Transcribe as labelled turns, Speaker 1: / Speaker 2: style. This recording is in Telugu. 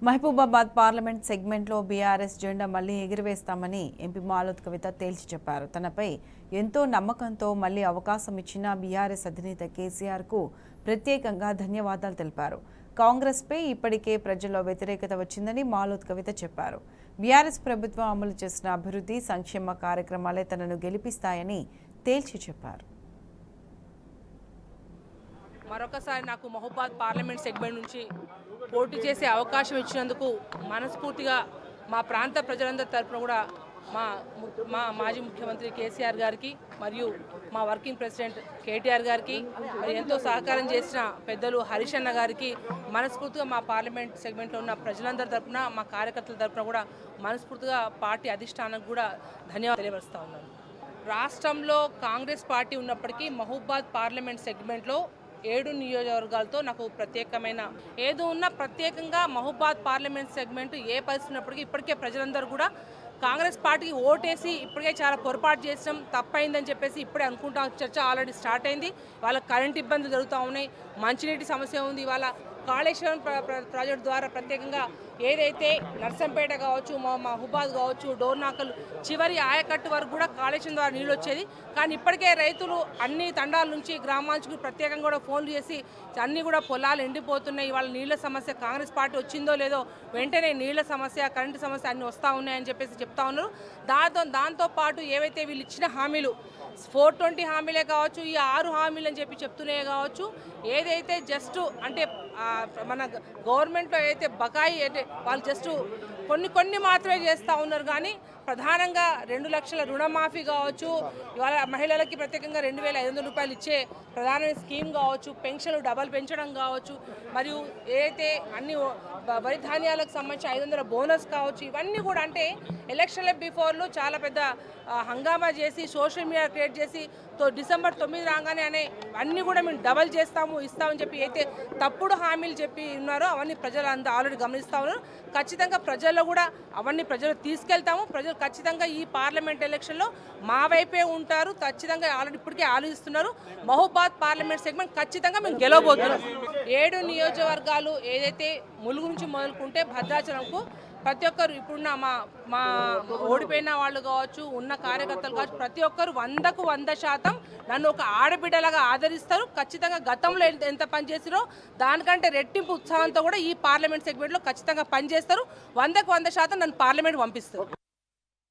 Speaker 1: మహబూబాబాద్ పార్లమెంట్ సెగ్మెంట్లో బీఆర్ఎస్ జెండా మళ్లీ ఎగురవేస్తామని ఎంపీ మాలోత్ కవిత తేల్చి చెప్పారు. తనపై ఎంతో నమ్మకంతో మళ్లీ అవకాశం ఇచ్చిన బీఆర్ఎస్ అధినేత కేసీఆర్కు ప్రత్యేకంగా ధన్యవాదాలు తెలిపారు. కాంగ్రెస్పై ఇప్పటికే ప్రజల్లో వ్యతిరేకత వచ్చిందని మాలోత్ కవిత చెప్పారు. బీఆర్ఎస్ ప్రభుత్వం అమలు చేసిన అభివృద్ధి సంక్షేమ కార్యక్రమాలే తనను గెలిపిస్తాయని తేల్చి చెప్పారు.
Speaker 2: మరొకసారి నాకు మహబూబాబాద్ పార్లమెంట్ సెగ్మెంట్ నుంచి పోటీ చేసే అవకాశం ఇచ్చినందుకు మనస్ఫూర్తిగా మా ప్రాంత ప్రజలందరి తరఫున కూడా మా మాజీ ముఖ్యమంత్రి కేసీఆర్ గారికి మరియు మా వర్కింగ్ ప్రెసిడెంట్ కేటీఆర్ గారికి మరి ఎంతో సహకారం చేసిన పెద్దలు హరీష్ అన్న గారికి మనస్ఫూర్తిగా మా పార్లమెంట్ సెగ్మెంట్లో ఉన్న ప్రజలందరి తరఫున మా కార్యకర్తల తరఫున కూడా మనస్ఫూర్తిగా పార్టీ అధిష్టానానికి కూడా ధన్యవాదాలు తెలియపరుస్తూ ఉన్నాను. రాష్ట్రంలో కాంగ్రెస్ పార్టీ ఉన్నప్పటికీ మహబూబాబాద్ పార్లమెంట్ సెగ్మెంట్లో 7 నియోజకవర్గాలతో నాకు ప్రత్యేకమైన ఏదో ఉన్న ప్రత్యేకంగా మహబూబాబాద్ పార్లమెంట్ సెగ్మెంట్ ఏ పరిస్థితి ఉన్నప్పటికీ ఇప్పటికే ప్రజలందరూ కూడా కాంగ్రెస్ పార్టీకి ఓటేసి ఇప్పటికే చాలా పొరపాటు చేసాం, తప్పైందని చెప్పేసి ఇప్పుడే అనుకుంటాం. చర్చ ఆల్రెడీ స్టార్ట్ అయింది. వాళ్ళ కరెంట్ ఇబ్బందులు జరుగుతూ ఉన్నాయి, మంచినీటి సమస్య ఉంది. వాళ్ళ కాళేశ్వరం ప్రాజెక్టు ద్వారా ప్రత్యేకంగా ఏదైతే నర్సంపేట కావచ్చు, మహబూబాద్ కావచ్చు, డోర్నాకల్ చివరి ఆయకట్టు వరకు కూడా కాళేశ్వరం ద్వారా నీళ్ళు వచ్చేది. కానీ ఇప్పటికే రైతులు అన్ని తండాల నుంచి గ్రామాల నుంచి ప్రత్యేకంగా కూడా ఫోన్లు చేసి అన్నీ కూడా పొలాలు ఎండిపోతున్నాయి, వాళ్ళ నీళ్ళ సమస్య కాంగ్రెస్ పార్టీ వచ్చిందో లేదో వెంటనే నీళ్ళ సమస్య కరెంటు సమస్య అన్నీ వస్తూ ఉన్నాయని చెప్పేసి చెప్తా ఉన్నారు. దాంతోపాటు ఏవైతే వీళ్ళు ఇచ్చిన హామీలు 420 హామీలే కావచ్చు, ఈ 6 హామీలు అని చెప్పి చెప్తూనే కావచ్చు, ఏదైతే జస్ట్ అంటే మన గవర్నమెంట్లో ఏదైతే బకాయి వాళ్ళు జస్ట్ కొన్ని మాత్రమే చేస్తూ ఉన్నారు. కానీ ప్రధానంగా 2 లక్షల రుణమాఫీ కావచ్చు, ఇవాళ మహిళలకి ప్రత్యేకంగా 2,500 రూపాయలు ఇచ్చే ప్రధానమైన స్కీమ్ కావచ్చు, పెన్షన్లు డబల్ పెంచడం కావచ్చు, మరియు ఏదైతే అన్ని వరి ధాన్యాలకు సంబంధించి 500 బోనస్ కావచ్చు, ఇవన్నీ కూడా అంటే ఎలక్షన్ల బిఫోర్లు చాలా పెద్ద హంగామా చేసి సోషల్ మీడియా క్రియేట్ చేసి డిసెంబర్ 9 రాగానే అన్నీ కూడా మేము డబల్ ఇస్తామని చెప్పి అయితే తప్పుడు హామీలు చెప్పి ఉన్నారో అవన్నీ ప్రజలు ఆల్రెడీ గమనిస్తూ ఉన్నారు. ఖచ్చితంగా ప్రజల్లో కూడా అవన్నీ ప్రజలు తీసుకెళ్తాము. ప్రజలు ఖచ్చితంగా ఈ పార్లమెంట్ ఎలక్షన్లో మా వైపే ఉంటారు. ఖచ్చితంగా ఆల్రెడీ ఇప్పటికే ఆలోచిస్తున్నారు. మహబూబాబాద్ పార్లమెంట్ సెగ్మెంట్ ఖచ్చితంగా మేము గెలవబోతున్నాం. 7 నియోజకవర్గాలు ఏదైతే ములుగు నుంచి మొదలుకుంటే భద్రాచలంకు ప్రతి ఒక్కరు ఇప్పుడున్న మా ఓడిపోయిన వాళ్ళు కావచ్చు, ఉన్న కార్యకర్తలు కావచ్చు, ప్రతి ఒక్కరు 100కు 100% నన్ను ఒక ఆడబిడ్డలాగా ఆదరిస్తారు. ఖచ్చితంగా గతంలో ఎంత పనిచేసారో దానికంటే రెట్టింపు ఉత్సాహంతో కూడా ఈ పార్లమెంట్ సెగ్మెంట్లో ఖచ్చితంగా పనిచేస్తారు. 100కు 100% నన్ను పార్లమెంట్ పంపిస్తారు.